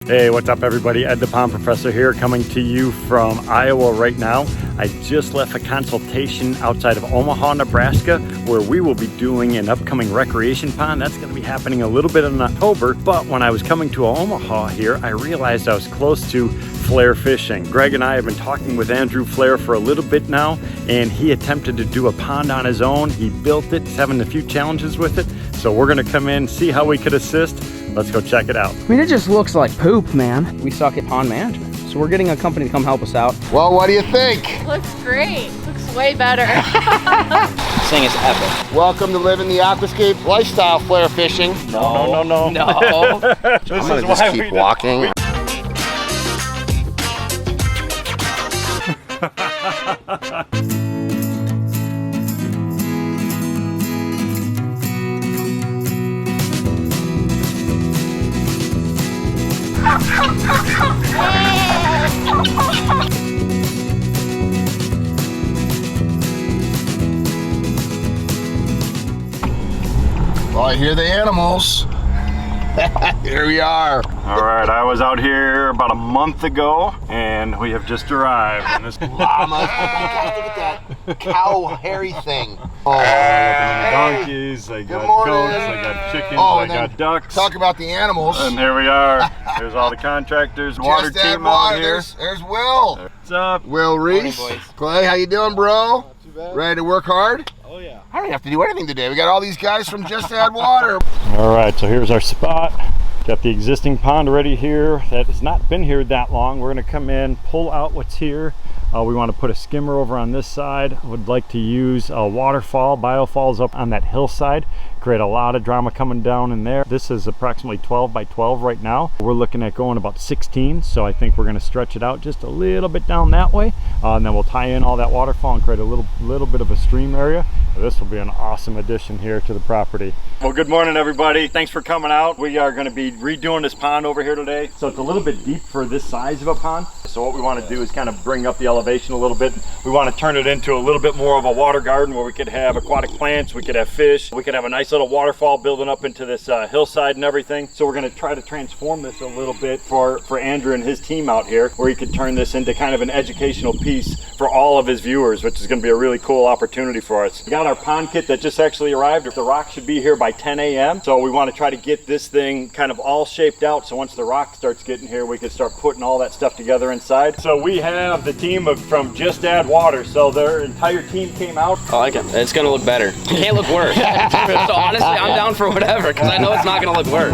Hey, what's up everybody? Ed the Pond Professor here, coming to you from Iowa right now. I just left a consultation outside of Omaha, Nebraska, where we will be doing an upcoming recreation pond. That's going to be happening a little bit in October, but when I was coming to Omaha here, I realized I was close to flare fishing. Greg and I have been talking with Andrew Flare for a little bit now, and he attempted to do a pond on his own. He built it, he's having a few challenges with it, so we're going to come in, see how we could assist. Let's go check it out. I mean, it just looks like poop, man. We suck at pond management, so we're getting a company to come help us out. Well, what do you think? Looks great. Looks way better. This thing is epic. Welcome to living the aquascape lifestyle, flare fishing. No. No. This I'm is gonna why just we keep walking. Well, I hear the animals. Here we are. All right, I was out here about a month ago, and we have just arrived. And this Llamas. Look at that cow hairy thing. Oh, donkeys, I got morning. goats, I got chickens, Oh, I and then got ducks. talk about the animals. And here we are. There's all the contractors, water Just add team water. out here. There's Will. What's up? Will Reese. Morning, boys. Clay, how you doing, bro? Not too bad. Ready to work hard? Oh yeah. I don't have to do anything today. We got all these guys from Just Add Water. All right, so here's our spot. Got the existing pond ready here that has not been here that long. We're gonna come in, pull out what's here. We want to put a skimmer over on this side. Would like to use a waterfall, biofalls up on that hillside. Create a lot of drama coming down in there. This is approximately 12 by 12 right now. We're looking at going about 16, so I think we're going to stretch it out just a little bit down that way, and then we'll tie in all that waterfall and create a little bit of a stream area. This will be an awesome addition here to the property. Well, good morning everybody. Thanks for coming out. We are going to be redoing this pond over here today. So it's a little bit deep for this size of a pond. So what we want to do is kind of bring up the elevation a little bit. We want to turn it into a little bit more of a water garden where we could have aquatic plants, we could have fish, we could have a nice little waterfall building up into this hillside and everything. So we're going to try to transform this a little bit for Andrew and his team out here, where he could turn this into kind of an educational piece for all of his viewers, which is going to be a really cool opportunity for us. We got our pond kit that just actually arrived. The rock should be here by 10 a.m. So we want to try to get this thing kind of all shaped out, so once the rock starts getting here, we can start putting all that stuff together inside. So we have the team from Just Add Water. So their entire team came out. I like it. It's gonna look better. It can't look worse. So honestly, I'm down for whatever, because I know it's not gonna look worse.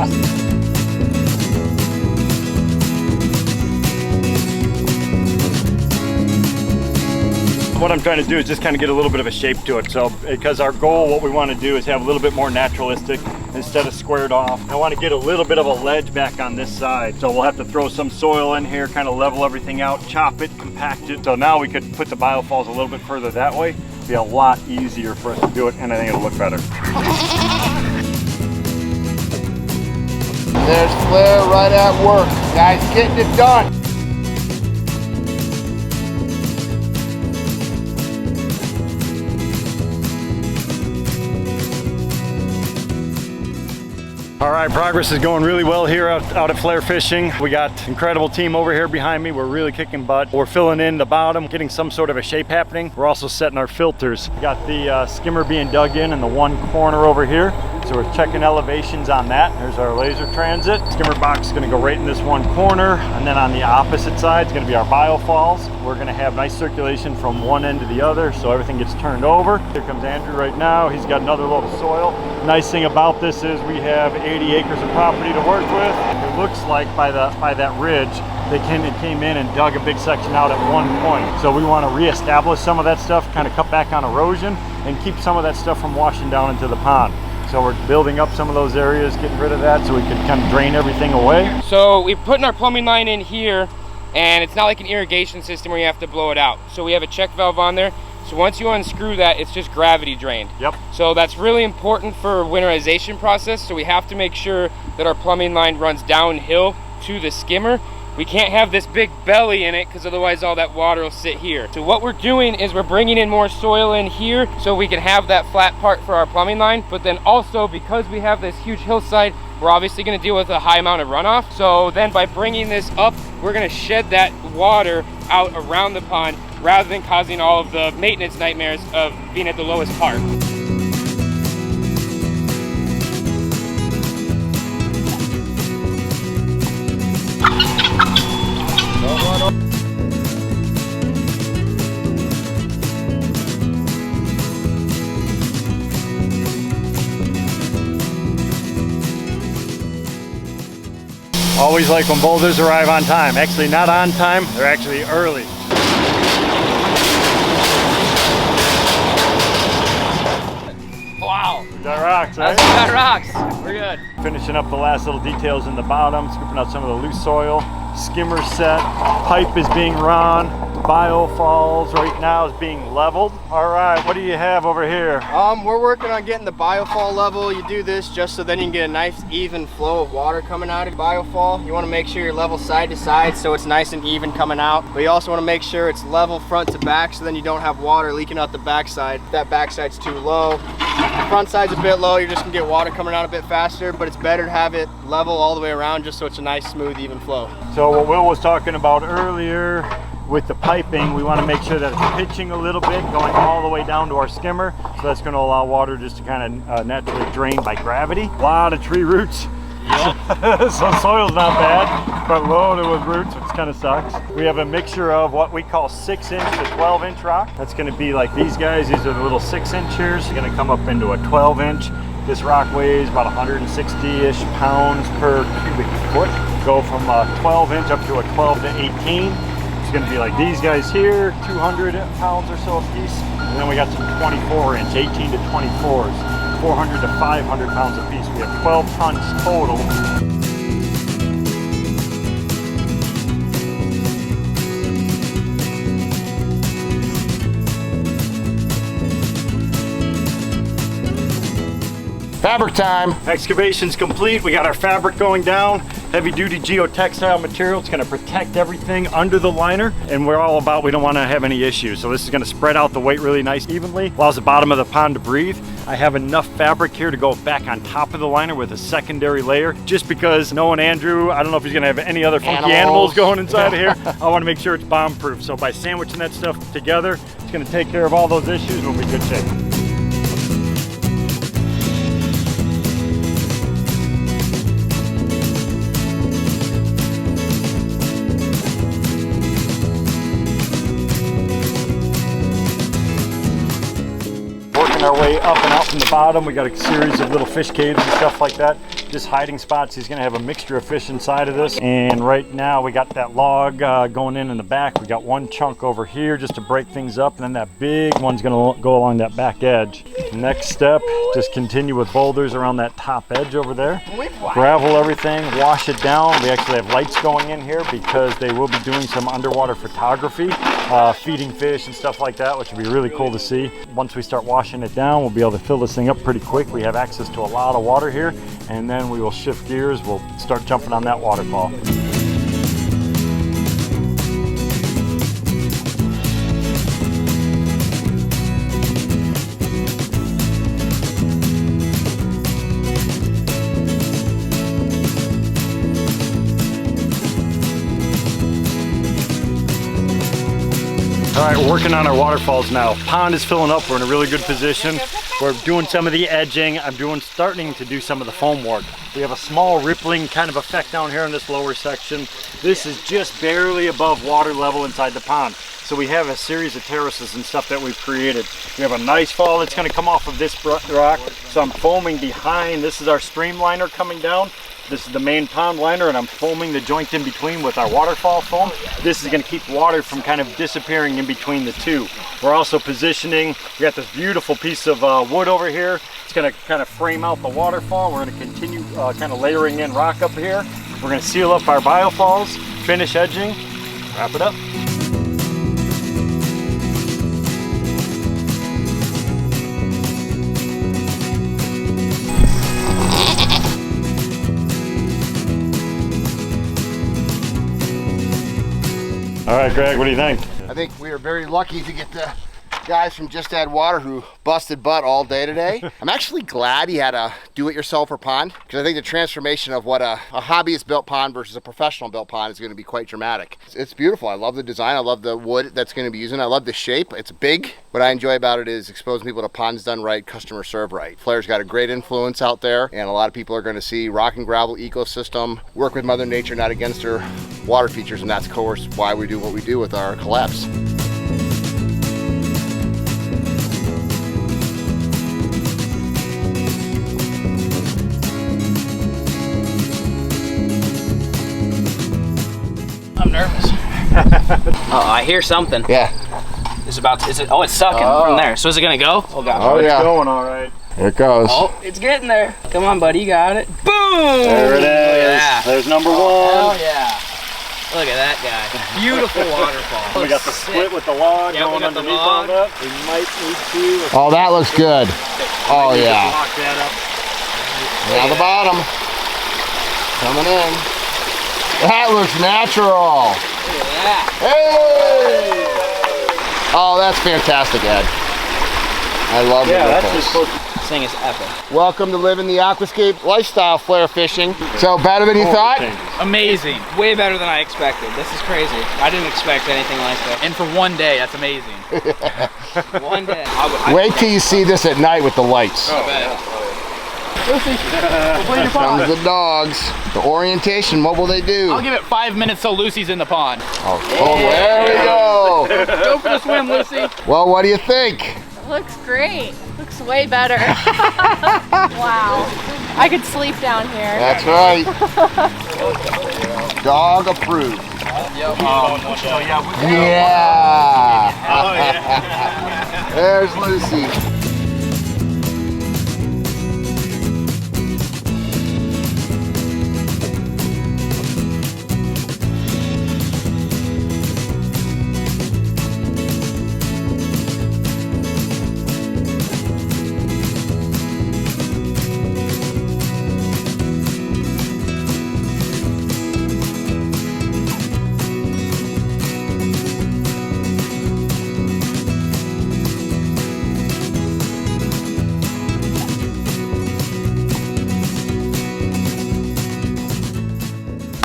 What I'm trying to do is just kind of get a little bit of a shape to it. So because our goal, what we want to do is have a little bit more naturalistic instead of squared off. I want to get a little bit of a ledge back on this side. So we'll have to throw some soil in here, kind of level everything out, chop it, compact it. So now we could put the biofalls a little bit further that way. It'd be a lot easier for us to do it, and I think it'll look better. There's Flare right at work. Guys, getting it done. All right, progress is going really well here out at Flare Fishing. We got an incredible team over here behind me. We're really kicking butt. We're filling in the bottom, getting some sort of a shape happening. We're also setting our filters. We got the skimmer being dug in the one corner over here. So we're checking elevations on that. There's our laser transit. Skimmer box is gonna go right in this one corner. And then on the opposite side is gonna be our biofalls. We're gonna have nice circulation from one end to the other, so everything gets turned over. Here comes Andrew right now. He's got another load of soil. Nice thing about this is we have 80 acres of property to work with. It looks like by that ridge, they came in and dug a big section out at one point. So we want to reestablish some of that stuff, kind of cut back on erosion, and keep some of that stuff from washing down into the pond. So we're building up some of those areas, getting rid of that so we can kind of drain everything away. So we're putting our plumbing line in here, and it's not like an irrigation system where you have to blow it out. So we have a check valve on there. So once you unscrew that, it's just gravity drained. Yep. So that's really important for winterization process. So we have to make sure that our plumbing line runs downhill to the skimmer. We can't have this big belly in it because otherwise all that water will sit here. So what we're doing is we're bringing in more soil in here so we can have that flat part for our plumbing line. But then also, because we have this huge hillside, we're obviously going to deal with a high amount of runoff. So then by bringing this up, we're going to shed that water out around the pond rather than causing all of the maintenance nightmares of being at the lowest part. Always like when boulders arrive on time. Actually not on time, they're actually early. Wow. We got rocks, right? We got rocks. We're good. Finishing up the last little details in the bottom, scooping out some of the loose soil. Skimmer set, pipe is being run, biofalls right now is being leveled. All right, what do you have over here? We're working on getting the biofall level. You do this just so then you can get a nice even flow of water coming out of biofall. You want to make sure you're level side to side so it's nice and even coming out. But you also want to make sure it's level front to back so then you don't have water leaking out the backside. If that backside's too low, the front side's a bit low, you're just gonna get water coming out a bit faster, but it's better to have it level all the way around just so it's a nice, smooth, even flow. So what Will was talking about earlier with the piping, we want to make sure that it's pitching a little bit, going all the way down to our skimmer. So that's going to allow water just to kind of naturally drain by gravity. A lot of tree roots. Yep. So soil's not bad, but loaded with roots, which kind of sucks. We have a mixture of what we call 6-inch to 12-inch rock. That's going to be like these guys. These are the little 6-inchers. They're going to come up into a 12-inch. This rock weighs about 160-ish pounds per cubic foot. Go from a 12-inch up to a 12 to 18. It's going to be like these guys here, 200 pounds or so a piece. And then we got some 24-inch, 18 to 24s, 400 to 500 pounds a piece. We have 12 tons total. Fabric time. Excavation's complete. We got our fabric going down. Heavy duty geotextile material. It's gonna protect everything under the liner. And we're all about, we don't wanna have any issues. So this is gonna spread out the weight really nice evenly. Allows the bottom of the pond to breathe. I have enough fabric here to go back on top of the liner with a secondary layer, just because knowing Andrew, I don't know if he's gonna have any other funky animals going inside of here. I wanna make sure it's bomb proof. So by sandwiching that stuff together, it's gonna take care of all those issues and we'll be in good shape. Our way up and out from the bottom. We got a series of little fish caves and stuff like that. Just hiding spots. He's gonna have a mixture of fish inside of this. And right now we got that log going in the back. We got one chunk over here just to break things up. And then that big one's gonna go along that back edge. Next step, just continue with boulders around that top edge over there. Gravel everything, wash it down. We actually have lights going in here because they will be doing some underwater photography, feeding fish and stuff like that, which would be really cool to see. Once we start washing it down, we'll be able to fill this thing up pretty quick. We have access to a lot of water here, and then we will shift gears. We'll start jumping on that waterfall. All right, we're working on our waterfalls now. Pond is filling up. We're in a really good position. We're doing some of the edging. I'm starting to do some of the foam work. We have a small rippling kind of effect down here in this lower section. This is just barely above water level inside the pond. So we have a series of terraces and stuff that we've created. We have a nice fall that's going to come off of this rock. So I'm foaming behind. This is our stream liner coming down. This is the main pond liner, and I'm foaming the joint in between with our waterfall foam. This is going to keep water from kind of disappearing in between the two. We're also positioning, we got this beautiful piece of wood over here. It's going to kind of frame out the waterfall. We're going to continue kind of layering in rock up here. We're going to seal up our biofalls, finish edging, wrap it up. All right, Greg, what do you think? I think we are very lucky to get the guys from Just Add Water who busted butt all day today. I'm actually glad he had a do-it-yourselfer pond, because I think the transformation of what a hobbyist built pond versus a professional built pond is going to be quite dramatic. It's beautiful. I love the design. I love the wood that's going to be using. I love the shape. It's big. What I enjoy about it is exposing people to ponds done right, customer served right. Flair's got a great influence out there, and a lot of people are going to see rock and gravel ecosystem, work with Mother Nature, not against her water features, and that's of course why we do what we do with our collabs. I'm nervous. Oh, I hear something. Yeah. It's about. Is it? Oh, it's sucking from there. So is it gonna go? Oh god. Oh yeah. It's going all right. Here it goes. Oh, it's getting there. Come on, buddy, you got it. Boom! There it is. Yeah. There's number one. Oh yeah. Look at that guy. Beautiful waterfall. We got the split with the log Yeah, we going got the underneath log. all that. We might need to. Oh, that looks good. Oh Maybe yeah. just lock that up. Now the bottom. Coming in. That looks natural. Look at that. Hey! Oh, that's fantastic, Ed. I love Yeah, the that's ripples. just supposed to. This thing is epic. Welcome to living the aquascape lifestyle, Flair fishing. So better than you thought? Amazing. Way better than I expected. This is crazy. I didn't expect anything like this. And for one day, that's amazing. One day. Wait till you see this at night with the lights. I bet. Here comes the dogs. The orientation, what will they do? I'll give it 5 minutes till Lucy's in the pond. Oh, there we go. Go for the swim, Lucy. Well, what do you think? Looks great. Looks way better. Wow. I could sleep down here. That's right. Dog approved. Yeah. There's Lucy.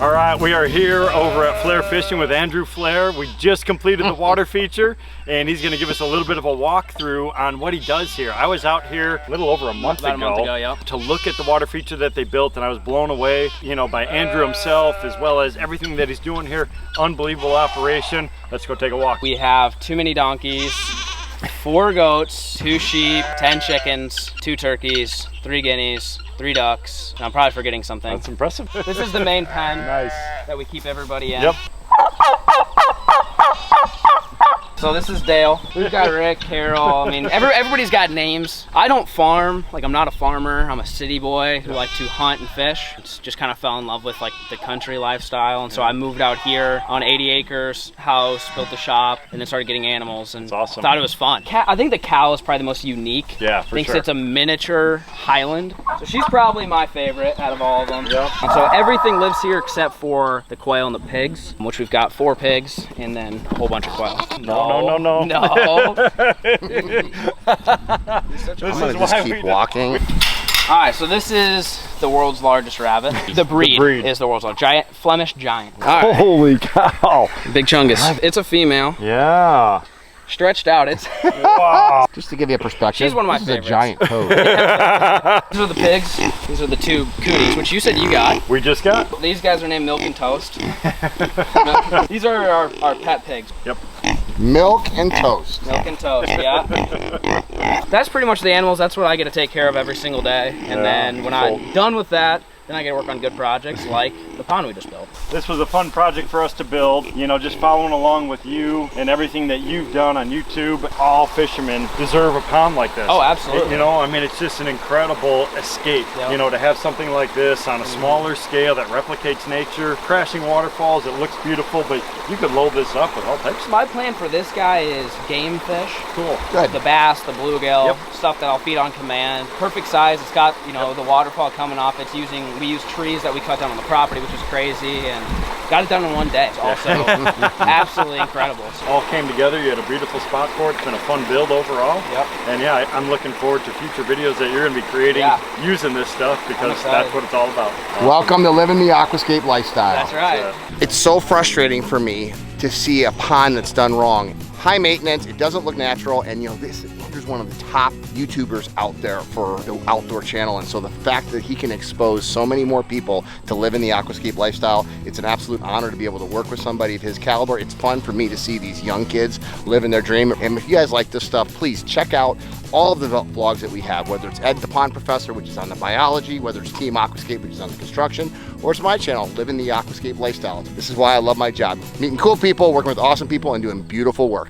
All right, we are here over at Flair Fishing with Andrew Flair. We just completed the water feature, and he's going to give us a little bit of a walkthrough on what he does here. I was out here a little over a month ago, yep. to look at the water feature that they built, and I was blown away, you know, by Andrew himself, as well as everything that he's doing here. Unbelievable operation. Let's go take a walk. We have too many donkeys, 4 goats, 2 sheep, 10 chickens, 2 turkeys, 3 guineas, 3 ducks. I'm probably forgetting something. That's impressive. This is the main pen Nice. that we keep everybody in. Yep. So this is Dale. We've got Rick, Carol. I mean, everybody's got names. I don't farm. Like, I'm not a farmer. I'm a city boy who like to hunt and fish. Just kind of fell in love with like the country lifestyle, and so I moved out here on 80 acres, house, built a shop, and then started getting animals. And That's awesome. Thought it was fun. I think the cow is probably the most unique. Yeah, for Thinks sure. it's a miniature Highland. So she's probably my favorite out of all of them. Yep. And so everything lives here except for the quail and the pigs, which we've got 4 pigs and then a whole bunch of quail. No. No. I'm This gonna is just why keep we walking. All right, so this is the world's largest rabbit. The breed is the world's largest. Giant, Flemish giant. All right, Holy cow. Big Chungus. It's a female, Yeah. stretched out. It's Wow. Just to give you a perspective, She's one of my this favorites. is a giant toad. These are the pigs. These are the 2 cooties, which you said you got. We just got. These guys are named Milk and Toast. These are our pet pigs. Yep. Milk and toast. Milk and Toast, yeah. That's pretty much the animals. That's what I get to take care of every single day. And then when I'm done with that, then I get to work on good projects like the pond we just built. This was a fun project for us to build, you know, just following along with you and everything that you've done on YouTube. All fishermen deserve a pond like this. Oh, absolutely. You know, I mean, it's just an incredible escape, Yep. you know, to have something like this on a smaller scale that replicates nature, crashing waterfalls. It looks beautiful, but you could load this up with all types of My plan for this guy is game fish. cool. Good. The bass, the bluegill, Yep. stuff that I'll feed on command. Perfect size. It's got, you know, the waterfall coming off. We use trees that we cut down on the property, which which is crazy, and got it done in one day. It's also absolutely incredible. All came together. You had a beautiful spot for it. It's been a fun build overall. Yep. And yeah, I'm looking forward to future videos that you're going to be creating using this stuff, because that's what it's all about. Welcome to living the aquascape lifestyle. That's right. It's so frustrating for me to see a pond that's done wrong. High maintenance, it doesn't look natural, and you know, here's one of the top YouTubers out there for the outdoor channel, and so the fact that he can expose so many more people to live in the aquascape lifestyle, it's an absolute honor to be able to work with somebody of his caliber. It's fun for me to see these young kids living their dream, and if you guys like this stuff, please check out all of the vlogs that we have, whether it's Ed the Pond Professor, which is on the biology, whether it's Team Aquascape, which is on the construction, or it's my channel, Living the Aquascape Lifestyle. This is why I love my job. Meeting cool people, working with awesome people, and doing beautiful work.